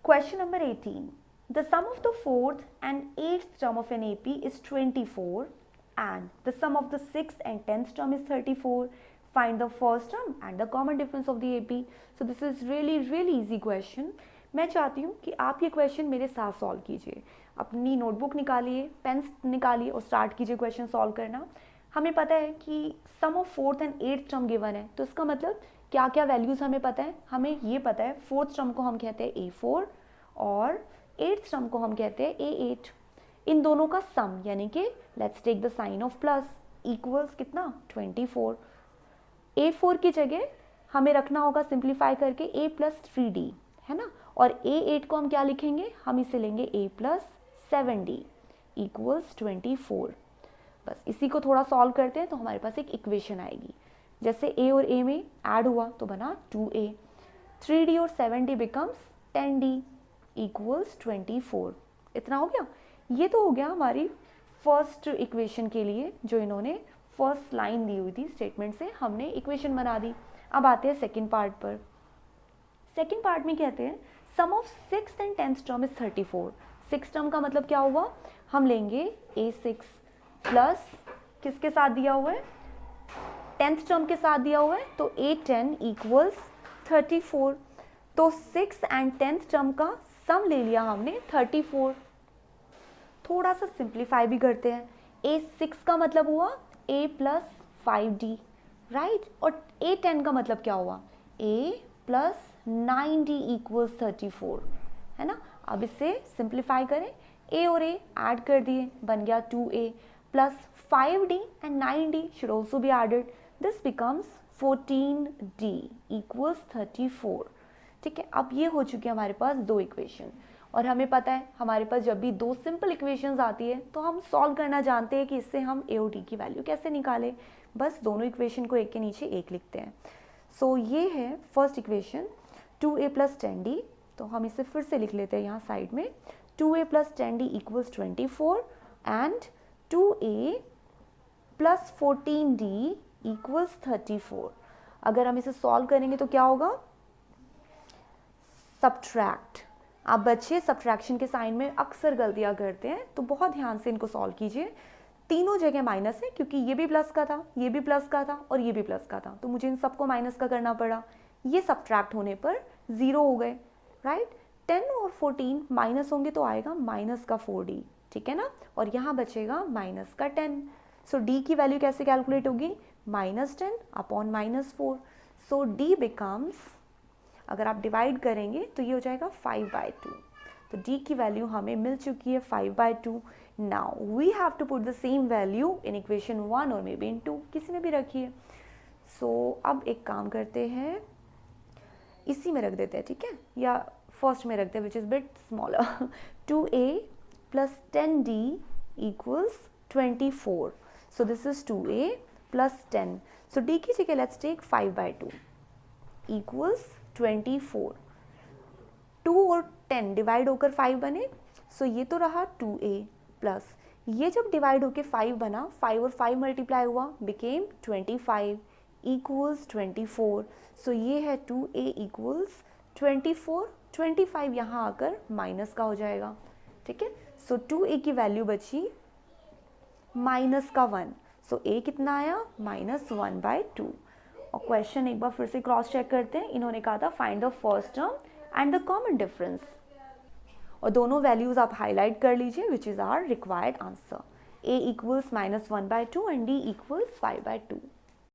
Question number 18. The sum of the fourth and eighth term of an AP is 24 and the sum of the sixth and 10th term is 34. Find the first term and the common difference of the AP. So this is really easy question. मैं चाहती हूँ कि आप ये question मेरे साथ solve कीजिए. अपनी नोटबुक निकालिए, पेन्स निकालिए और स्टार्ट कीजिए क्वेश्चन सॉल्व करना. हमें पता है कि sum of fourth and eighth term given है, तो इसका मतलब क्या क्या वैल्यूज़ हमें पता है. हमें ये पता है फोर्थ टर्म को हम कहते हैं A4 और एट्थ टर्म को हम कहते हैं A8. इन दोनों का सम यानी कि let's take the sign of plus equals कितना 24. A4 की जगह हमें रखना होगा सिंप्लीफाई करके A प्लस 3D है ना, और A8 को हम क्या लिखेंगे, हम इसे लेंगे A प्लस 7D इक्वल्स 24. बस इसी को थोड़ा सॉल्व करते हैं तो हमारे पास एक इक्वेशन आएगी. जैसे A और A में ऐड हुआ तो बना 2A, 3D और 7D बिकम्स 10D इक्वल्स 24. इतना हो गया. ये तो हो गया हमारी फर्स्ट इक्वेशन के लिए जो इन्होंने फर्स्ट लाइन दी हुई थी स्टेटमेंट से हमने इक्वेशन बना दी. अब आते हैं सेकेंड पार्ट पर. सेकेंड पार्ट में कहते हैं sum of six and tenth term is 34. Six term का मतलब क्या हुआ, हम लेंगे A6 प्लस किसके साथ दिया हुआ है, टेंथ टर्म के साथ दिया हुआ है, तो A10 इक्वल्स 34. तो सिक्स एंड टेंथ टर्म का सम ले लिया हमने 34. थोड़ा सा सिंप्लीफाई भी करते हैं. A6 का मतलब हुआ A प्लस 5D राइट, और A10 का मतलब क्या हुआ A प्लस 9D इक्वल्स 34 है ना. अब इसे सिंप्लीफाई करें, A और A ऐड कर दिए, बन गया 2A plus 5D and 9D should also be added. This becomes 14D equals 34. ठीक है, अब ये हो चुकी है हमारे पास दो इक्वेशन. और हमें पता है हमारे पास जब भी दो सिंपल इक्वेशंस आती है तो हम सॉल्व करना जानते हैं कि इससे हम A और D की वैल्यू कैसे निकालें. बस दोनों इक्वेशन को एक के नीचे एक लिखते हैं. सो ये है first equation 2A plus 10D. तो हम इसे फिर से लिख लेते हैं यहाँ साइड में. 2A plus 10D equals 24 and 2A plus 14D equals 34. अगर हम इसे सॉल्व करेंगे तो क्या होगा, सब्ट्रैक्ट. आप बच्चे सब्ट्रैक्शन के साइन में अक्सर गलतियां करते हैं, तो बहुत ध्यान से इनको सॉल्व कीजिए. तीनों जगह माइनस है क्योंकि ये भी प्लस का था, ये भी प्लस का था और ये भी प्लस का था, तो मुझे इन सबको माइनस का करना पड़ा. ये सब्ट्रैक्ट होने पर 0 हो गए राइट. 10 और 14 माइनस होंगे तो आएगा माइनस का 4D, ठीक है ना, और यहाँ बचेगा माइनस का 10. सो D की वैल्यू कैसे कैलकुलेट होगी, -10 अपॉन -4. सो D बिकम्स, अगर आप डिवाइड करेंगे तो ये हो जाएगा 5/2. तो D की वैल्यू हमें मिल चुकी है 5/2. Now we have to put the same value in equation 1 और मे बी इन 2, किसी में भी रखिए. सो अब एक काम करते हैं, इसी में रख देते हैं, ठीक है, या फर्स्ट में रखते हैं which is bit smaller. 2A plus 10D equals 24. So this is 2A plus 10. So D की जगह लेट्स टेक 5/2 इक्वल्स 24. 2 और 10 डिवाइड होकर 5 बने, सो ये तो रहा 2A प्लस ये जब डिवाइड होकर 5 बना, 5 और 5 मल्टीप्लाई हुआ बिकेम 25 इक्वल्स 24. सो ये है 2A इक्वल्स 24. 25 यहाँ आकर माइनस का हो जाएगा, ठीक है. सो 2A की वैल्यू बची माइनस का 1. सो A कितना आया -1/2. और क्वेश्चन एक बार फिर से क्रॉस चेक करते हैं. इन्होंने कहा था find the first term and the common difference, और दोनों वैल्यूज आप हाईलाइट कर लीजिए which is our required answer. A equals -1/2 and D equals 5/2.